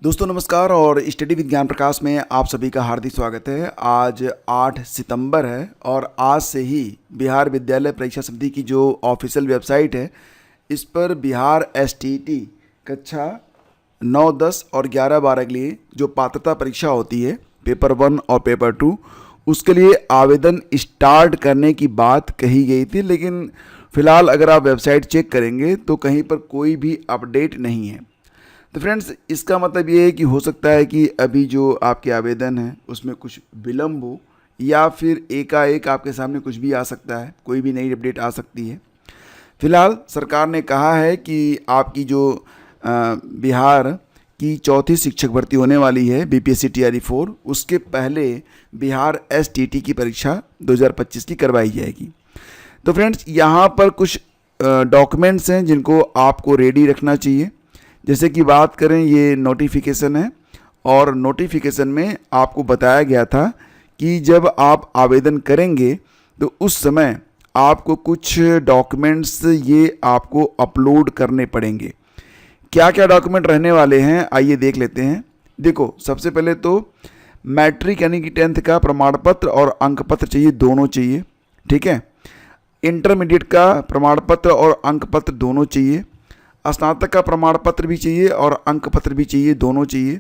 दोस्तों नमस्कार और स्टडी विद ज्ञान प्रकाश में आप सभी का हार्दिक स्वागत है। आज 8 सितंबर है और आज से ही बिहार विद्यालय परीक्षा समिति की जो ऑफिशियल वेबसाइट है इस पर बिहार एसटीईटी कक्षा 9, 10 और 11, 12 के लिए जो पात्रता परीक्षा होती है पेपर 1 और पेपर 2 उसके लिए आवेदन स्टार्ट करने की बात कही गई थी, लेकिन फ़िलहाल अगर आप वेबसाइट चेक करेंगे तो कहीं पर कोई भी अपडेट नहीं है। तो फ्रेंड्स इसका मतलब ये है कि हो सकता है कि अभी जो आपके आवेदन है उसमें कुछ विलम्ब हो या फिर एकाएक आपके सामने कुछ भी आ सकता है, कोई भी नई अपडेट आ सकती है। फिलहाल सरकार ने कहा है कि आपकी जो बिहार की चौथी शिक्षक भर्ती होने वाली है बीपीएससी टीआरई 4 उसके पहले बिहार एसटीईटी की परीक्षा 2025 की करवाई जाएगी। तो फ्रेंड्स यहाँ पर कुछ डॉक्यूमेंट्स हैं जिनको आपको रेडी रखना चाहिए। जैसे कि बात करें, ये नोटिफिकेशन है और नोटिफिकेशन में आपको बताया गया था कि जब आप आवेदन करेंगे तो उस समय आपको कुछ डॉक्यूमेंट्स ये आपको अपलोड करने पड़ेंगे। क्या क्या डॉक्यूमेंट रहने वाले हैं आइए देख लेते हैं। देखो, सबसे पहले तो मैट्रिक यानी कि 10th का प्रमाण पत्र और अंक पत्र चाहिए, दोनों चाहिए, ठीक है। इंटरमीडिएट का प्रमाण पत्र और अंक पत्र दोनों चाहिए। स्नातक का प्रमाण पत्र भी चाहिए और अंक पत्र भी चाहिए, दोनों चाहिए।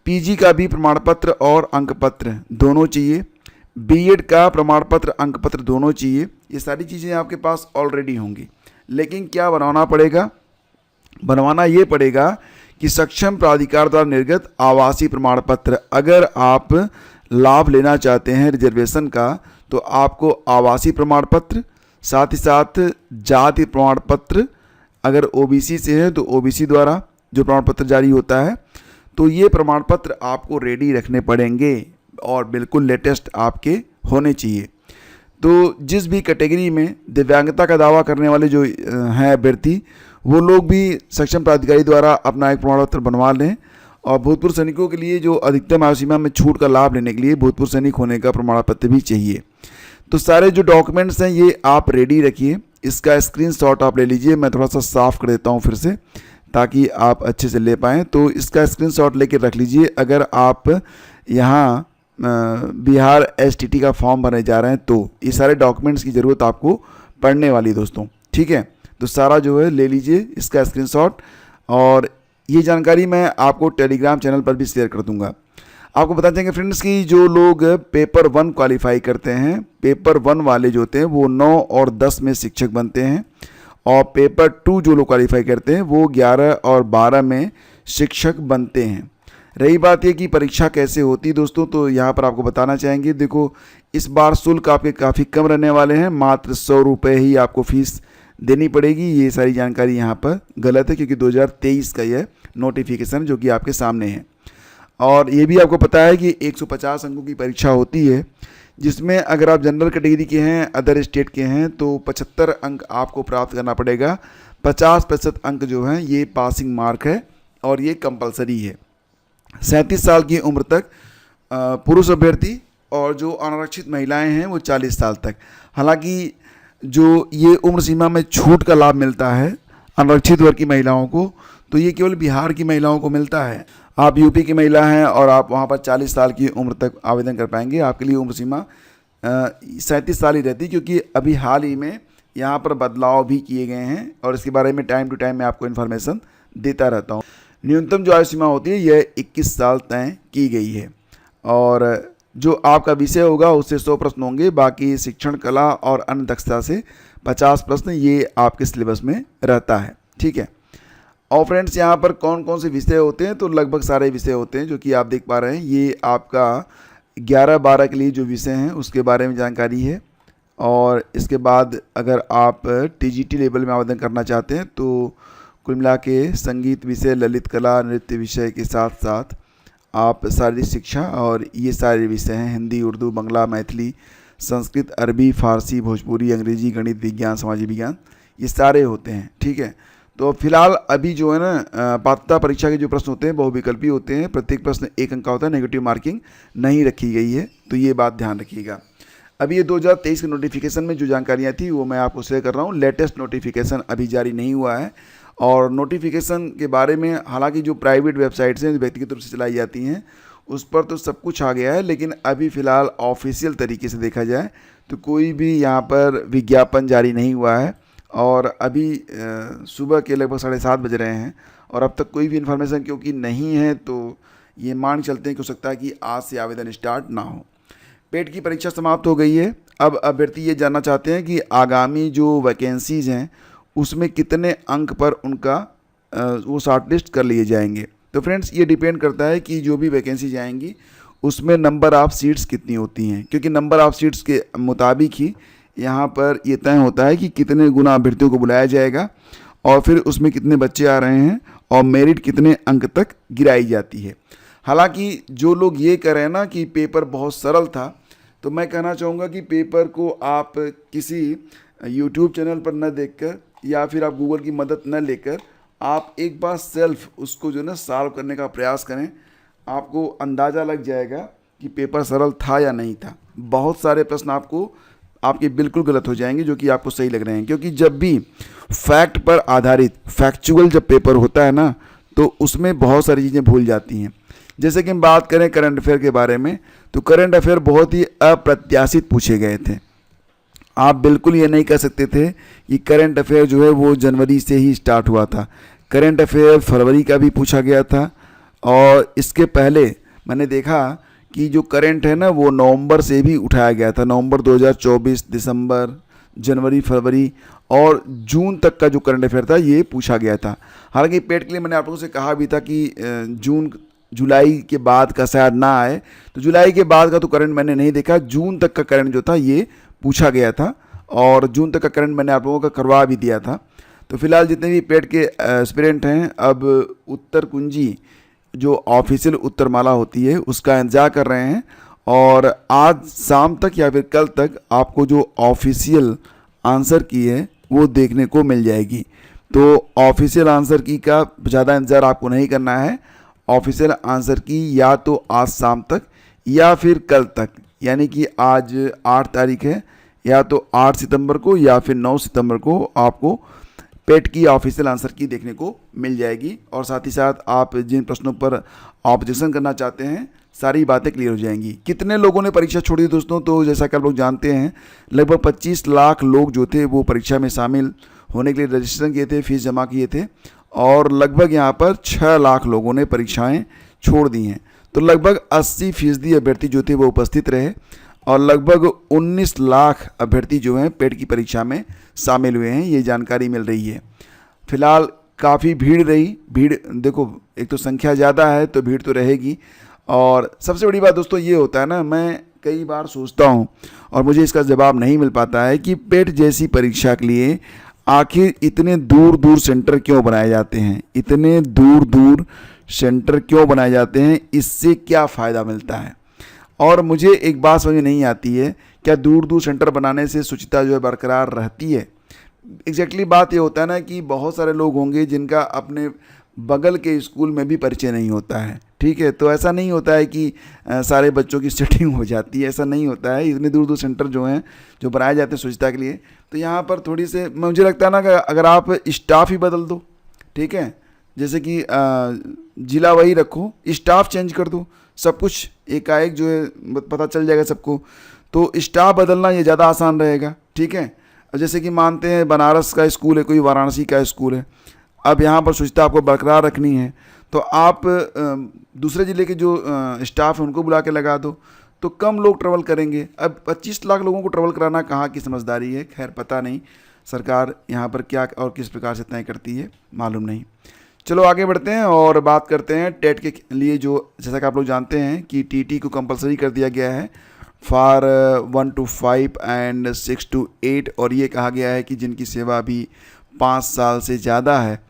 पीजी का भी प्रमाण पत्र और अंक पत्र दोनों चाहिए। बीएड का प्रमाण पत्र, अंक पत्र दोनों चाहिए। ये सारी चीज़ें आपके पास ऑलरेडी होंगी, लेकिन क्या बनवाना पड़ेगा? बनवाना ये पड़ेगा कि सक्षम प्राधिकार द्वारा निर्गत आवासीय प्रमाण पत्र। अगर आप लाभ लेना चाहते हैं रिजर्वेशन का तो आपको आवासीय प्रमाण पत्र, साथ ही साथ जाति प्रमाण पत्र, अगर ओबीसी से है तो ओबीसी द्वारा जो प्रमाण पत्र जारी होता है, तो ये प्रमाण पत्र आपको रेडी रखने पड़ेंगे और बिल्कुल लेटेस्ट आपके होने चाहिए। तो जिस भी कैटेगरी में दिव्यांगता का दावा करने वाले जो हैं अभ्यर्थी, वो लोग भी सक्षम प्राधिकारी द्वारा अपना एक प्रमाण पत्र बनवा लें। और भूतपूर्व सैनिकों के लिए जो अधिकतम आयु सीमा में छूट का लाभ लेने के लिए भूतपूर्व सैनिक होने का प्रमाण पत्र भी चाहिए। तो सारे जो डॉक्यूमेंट्स हैं ये आप रेडी रखिए। इसका स्क्रीनशॉट आप ले लीजिए। मैं थोड़ा सा साफ़ कर देता हूँ फिर से ताकि आप अच्छे से ले पाएँ। तो इसका स्क्रीनशॉट लेके रख लीजिए। अगर आप यहाँ बिहार एसटीईटी का फॉर्म भरने जा रहे हैं तो ये सारे डॉक्यूमेंट्स की ज़रूरत आपको पड़ने वाली है दोस्तों, ठीक है। तो सारा जो है ले लीजिए इसका स्क्रीनशॉट, और ये जानकारी मैं आपको टेलीग्राम चैनल पर भी शेयर कर दूँगा। आपको बता देंगे फ्रेंड्स कि जो लोग पेपर 1 क्वालिफाई करते हैं, पेपर 1 वाले जो होते हैं वो 9 और 10 में शिक्षक बनते हैं, और पेपर 2 जो लोग क्वालिफाई करते हैं वो 11 और 12 में शिक्षक बनते हैं। रही बात ये कि परीक्षा कैसे होती है दोस्तों, तो यहाँ पर आपको बताना चाहेंगे। देखो, इस बार शुल्क आपके काफ़ी कम रहने वाले हैं, मात्र 100 रुपये ही आपको फीस देनी पड़ेगी। ये सारी जानकारी यहाँ पर गलत है क्योंकि 2023 का यह नोटिफिकेशन जो कि आपके सामने है। और ये भी आपको पता है कि 150 अंकों की परीक्षा होती है, जिसमें अगर आप जनरल कैटेगरी के हैं, अदर स्टेट के हैं, तो 75 अंक आपको प्राप्त करना पड़ेगा। 50% अंक जो हैं ये पासिंग मार्क है और ये कंपलसरी है। 37 साल की उम्र तक पुरुष अभ्यर्थी, और जो अनारक्षित महिलाएं हैं वो 40 साल तक। हालांकि जो ये उम्र सीमा में छूट का लाभ मिलता है अनारक्षित वर्ग की महिलाओं को, तो ये केवल बिहार की महिलाओं को मिलता है। आप यूपी की महिला हैं और आप वहाँ पर 40 साल की उम्र तक आवेदन कर पाएंगे। आपके लिए उम्र सीमा 37 साल ही रहती है, क्योंकि अभी हाल ही में यहाँ पर बदलाव भी किए गए हैं और इसके बारे में टाइम टू टाइम मैं आपको इन्फॉर्मेशन देता रहता हूँ। न्यूनतम जो आयु सीमा होती है यह 21 साल तय की गई है, और जो आपका विषय होगा उससे 100 प्रश्न होंगे। बाकी शिक्षण, कला और अन्य दक्षता से 50 प्रश्न ये आपके सिलेबस में रहता है, ठीक है। और फ्रेंड्स यहाँ पर कौन कौन से विषय होते हैं, तो लगभग सारे विषय होते हैं जो कि आप देख पा रहे हैं। ये आपका 11-12 के लिए जो विषय हैं उसके बारे में जानकारी है। और इसके बाद अगर आप टीजीटी लेवल में आवेदन करना चाहते हैं तो कुल मिला के संगीत विषय, ललित कला, नृत्य विषय के साथ साथ आप शारीरिक शिक्षा और ये सारे विषय हैं, हिंदी, उर्दू, बांग्ला, मैथिली, संस्कृत, अरबी, फारसी, भोजपुरी, अंग्रेजी, गणित, विज्ञान, सामाजिक विज्ञान, ये सारे होते हैं, ठीक है। तो फिलहाल अभी जो है ना पात्रता परीक्षा के जो प्रश्न होते हैं बहुविकल्पी होते हैं। प्रत्येक प्रश्न 1 अंक का होता है, नेगेटिव मार्किंग नहीं रखी गई है, तो ये बात ध्यान रखिएगा। अभी ये 2023 के नोटिफिकेशन में जो जानकारियाँ थी वो मैं आपको शेयर कर रहा हूँ। लेटेस्ट नोटिफिकेशन अभी जारी नहीं हुआ है और नोटिफिकेशन के बारे में हालांकि जो प्राइवेट वेबसाइट्स हैं व्यक्तिगत रूप से चलाई जाती हैं उस पर तो सब कुछ आ गया है, लेकिन अभी फ़िलहाल ऑफिशियल तरीके से देखा जाए तो कोई भी यहाँ पर विज्ञापन जारी नहीं हुआ है। और अभी सुबह के लगभग 7:30 बज रहे हैं और अब तक कोई भी इन्फॉर्मेशन क्योंकि नहीं है, तो ये मान चलते हैं कि हो सकता है कि आज से आवेदन स्टार्ट ना हो। पेट की परीक्षा समाप्त हो गई है। अब अभ्यर्थी ये जानना चाहते हैं कि आगामी जो वैकेंसीज़ हैं उसमें कितने अंक पर उनका वो शॉर्टलिस्ट कर लिए जाएंगे। तो फ्रेंड्स, ये डिपेंड करता है कि जो भी वैकेंसीज आएंगी उसमें नंबर ऑफ़ सीट्स कितनी होती हैं, क्योंकि नंबर ऑफ़ सीट्स के मुताबिक ही यहाँ पर ये तय होता है कि कितने गुना अभ्यर्थियों को बुलाया जाएगा और फिर उसमें कितने बच्चे आ रहे हैं और मेरिट कितने अंक तक गिराई जाती है। हालांकि जो लोग ये कह रहे हैं ना कि पेपर बहुत सरल था, तो मैं कहना चाहूँगा कि पेपर को आप किसी यूट्यूब चैनल पर न देखकर या फिर आप गूगल की मदद न लेकर आप एक बार सेल्फ उसको जो है ना सॉल्व करने का प्रयास करें। आपको अंदाज़ा लग जाएगा कि पेपर सरल था या नहीं था। बहुत सारे प्रश्न आपके बिल्कुल गलत हो जाएंगे जो कि आपको सही लग रहे हैं, क्योंकि जब भी फैक्ट पर आधारित फैक्चुअल जब पेपर होता है ना तो उसमें बहुत सारी चीज़ें भूल जाती हैं। जैसे कि हम बात करें करंट अफेयर के बारे में, तो करंट अफेयर बहुत ही अप्रत्याशित पूछे गए थे। आप बिल्कुल ये नहीं कह सकते थे कि करंट अफेयर जो है वो जनवरी से ही स्टार्ट हुआ था। करंट अफेयर फरवरी का भी पूछा गया था और इसके पहले मैंने देखा कि जो करंट है ना वो नवंबर से भी उठाया गया था। नवंबर 2024, दिसंबर, जनवरी, फरवरी और जून तक का जो करंट अफेयर था ये पूछा गया था। हालांकि पेट के लिए मैंने आप लोगों से कहा भी था कि जुलाई के बाद का शायद ना आए, तो जुलाई के बाद का तो करंट मैंने नहीं देखा। जून तक का करंट जो था ये पूछा गया था और जून तक का करंट मैंने आप लोगों का करवा भी दिया था। तो फिलहाल जितने भी पेट के एस्पिरेंट हैं अब उत्तर कुंजी जो ऑफिशियल उत्तरमाला होती है उसका इंतजार कर रहे हैं और आज शाम तक या फिर कल तक आपको जो ऑफिशियल आंसर की है वो देखने को मिल जाएगी। तो ऑफिशियल आंसर की का ज़्यादा इंतज़ार आपको नहीं करना है। ऑफिशियल आंसर की या तो आज शाम तक या फिर कल तक, यानी कि आज 8 तारीख है, या तो 8 सितंबर को या फिर 9 सितंबर को आपको पेट की ऑफिशियल आंसर की देखने को मिल जाएगी। और साथ ही साथ आप जिन प्रश्नों पर ऑब्जेक्शन करना चाहते हैं सारी बातें क्लियर हो जाएंगी। कितने लोगों ने परीक्षा छोड़ी दोस्तों, तो जैसा कि आप लोग जानते हैं लगभग 25 लाख लोग जो थे वो परीक्षा में शामिल होने के लिए रजिस्ट्रेशन किए थे, फीस जमा किए थे और लगभग यहाँ पर 6 लाख लोगों ने परीक्षाएं छोड़ दी हैं। तो लगभग 80% अभ्यर्थी जो थे वो उपस्थित रहे और लगभग 19 लाख अभ्यर्थी जो हैं पेट की परीक्षा में शामिल हुए हैं, ये जानकारी मिल रही है। फिलहाल काफ़ी भीड़ रही। भीड़ देखो, एक तो संख्या ज़्यादा है तो भीड़ तो रहेगी। और सबसे बड़ी बात दोस्तों ये होता है ना, मैं कई बार सोचता हूँ और मुझे इसका जवाब नहीं मिल पाता है कि पेट जैसी परीक्षा के लिए आखिर इतने दूर दूर सेंटर क्यों बनाए जाते हैं। इतने दूर दूर सेंटर क्यों बनाए जाते हैं, इससे क्या फ़ायदा मिलता है। और मुझे एक बात समझ में नहीं आती है, क्या दूर दूर सेंटर बनाने से शुचिता जो है बरकरार रहती है। एग्जैक्टली बात ये होता है ना कि बहुत सारे लोग होंगे जिनका अपने बगल के स्कूल में भी परिचय नहीं होता है, ठीक है। तो ऐसा नहीं होता है कि सारे बच्चों की सेटिंग हो जाती है, ऐसा नहीं होता है। इतने दूर दूर सेंटर जो हैं जो बनाए जाते हैं स्वच्छता के लिए, तो यहाँ पर थोड़ी से मुझे लगता है ना कि अगर आप स्टाफ ही बदल दो, ठीक है, जैसे कि जिला वही रखो, स्टाफ चेंज कर दो, सब कुछ एकाएक जो है पता चल जाएगा सबको। तो स्टाफ बदलना ये ज़्यादा आसान रहेगा, ठीक है। जैसे कि मानते हैं बनारस का स्कूल है, कोई वाराणसी का स्कूल है, अब यहाँ पर स्वच्छता आपको बरकरार रखनी है तो आप दूसरे ज़िले के जो स्टाफ है उनको बुला के लगा दो, तो कम लोग ट्रैवल करेंगे। अब 25 लाख लोगों को ट्रैवल कराना कहाँ की समझदारी है, खैर पता नहीं सरकार यहाँ पर क्या और किस प्रकार से तय करती है, मालूम नहीं। चलो आगे बढ़ते हैं और बात करते हैं टेट के लिए। जो जैसा कि आप लोग जानते हैं कि टीटी को कंपलसरी कर दिया गया है फॉर 1 to 5 एंड 6 to 8, और ये कहा गया है कि जिनकी सेवा अभी 5 साल से ज़्यादा है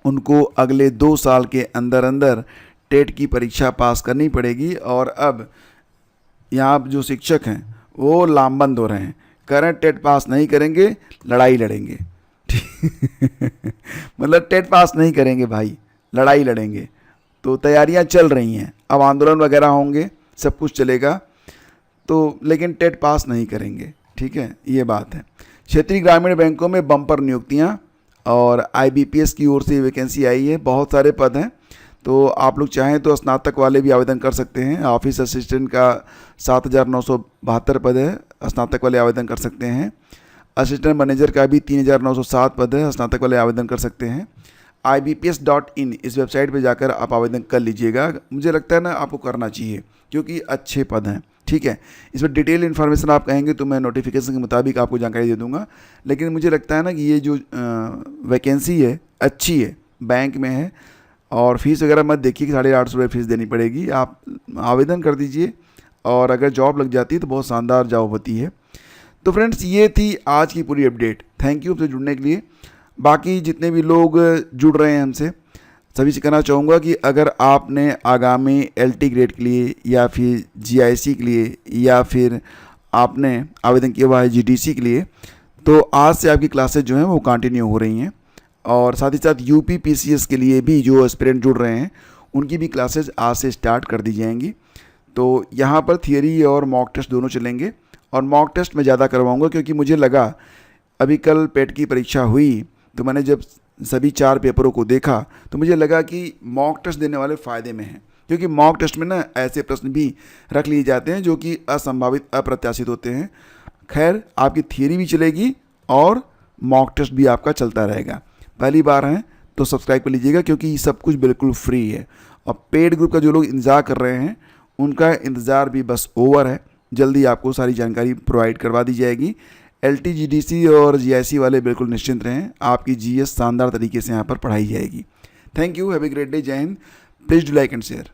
उनको अगले 2 साल के अंदर अंदर टेट की परीक्षा पास करनी पड़ेगी। और अब यहाँ जो शिक्षक हैं वो लामबंद हो रहे हैं, करंट टेट पास नहीं करेंगे लड़ाई लड़ेंगे मतलब टेट पास नहीं करेंगे भाई, लड़ाई लड़ेंगे। तो तैयारियां चल रही हैं, अब आंदोलन वगैरह होंगे, सब कुछ चलेगा, तो लेकिन टेट पास नहीं करेंगे, ठीक है, ये बात है। क्षेत्रीय ग्रामीण बैंकों में बम्पर नियुक्तियां और IBPS की ओर से वैकेंसी आई है, बहुत सारे पद हैं। तो आप लोग चाहें तो स्नातक वाले भी आवेदन कर सकते हैं। ऑफिस असिस्टेंट का 7,972 पद है, स्नातक वाले आवेदन कर सकते हैं। असिस्टेंट मैनेजर का भी 3,907 पद है, स्नातक वाले आवेदन कर सकते हैं। IBPS.in इस वेबसाइट पे जाकर आप आवेदन कर लीजिएगा। मुझे लगता है ना आपको करना चाहिए, क्योंकि अच्छे पद हैं। ठीक है, इस पर डिटेल इन्फॉर्मेशन आप कहेंगे तो मैं नोटिफिकेशन के मुताबिक आपको जानकारी दे दूंगा। लेकिन मुझे लगता है ना कि ये जो वैकेंसी है अच्छी है, बैंक में है, और फीस वगैरह मत देखिए कि 850 रुपये फीस देनी पड़ेगी। आप आवेदन कर दीजिए और अगर जॉब लग जाती है तो बहुत शानदार जॉब होती है। तो फ्रेंड्स, ये थी आज की पूरी अपडेट। थैंक यू हमसे जुड़ने के लिए। बाकी जितने भी लोग जुड़ रहे हैं हमसे, सभी से कहना चाहूँगा कि अगर आपने आगामी LT ग्रेड के लिए या फिर GIC के लिए या फिर आपने आवेदन किया हुआ है GDC के लिए, तो आज से आपकी क्लासेज जो हैं वो कंटिन्यू हो रही हैं। और साथ ही साथ UP PCS के लिए भी जो एस्पिरेंट जुड़ रहे हैं उनकी भी क्लासेज आज से स्टार्ट कर दी जाएंगी। तो यहाँ पर थियरी और मॉक टेस्ट दोनों चलेंगे, और मॉक टेस्ट मैं ज़्यादा करवाऊँगा क्योंकि मुझे लगा, अभी कल पेट की परीक्षा हुई तो मैंने जब सभी 4 पेपरों को देखा तो मुझे लगा कि मॉक टेस्ट देने वाले फ़ायदे में हैं, क्योंकि मॉक टेस्ट में ना ऐसे प्रश्न भी रख लिए जाते हैं जो कि असंभावित, अप्रत्याशित होते हैं। खैर, आपकी थियरी भी चलेगी और मॉक टेस्ट भी आपका चलता रहेगा। पहली बार हैं तो सब्सक्राइब कर लीजिएगा, क्योंकि ये सब कुछ बिल्कुल फ्री है। और पेड ग्रुप का जो लोग इंतज़ार कर रहे हैं उनका इंतज़ार भी बस ओवर है, जल्दी आपको सारी जानकारी प्रोवाइड करवा दी जाएगी। LT GDC और GIC वाले बिल्कुल निश्चिंत रहें, आपकी GS शानदार तरीके से यहाँ पर पढ़ाई जाएगी। Thank you, have a great day, जय हिंद। Please do like and share.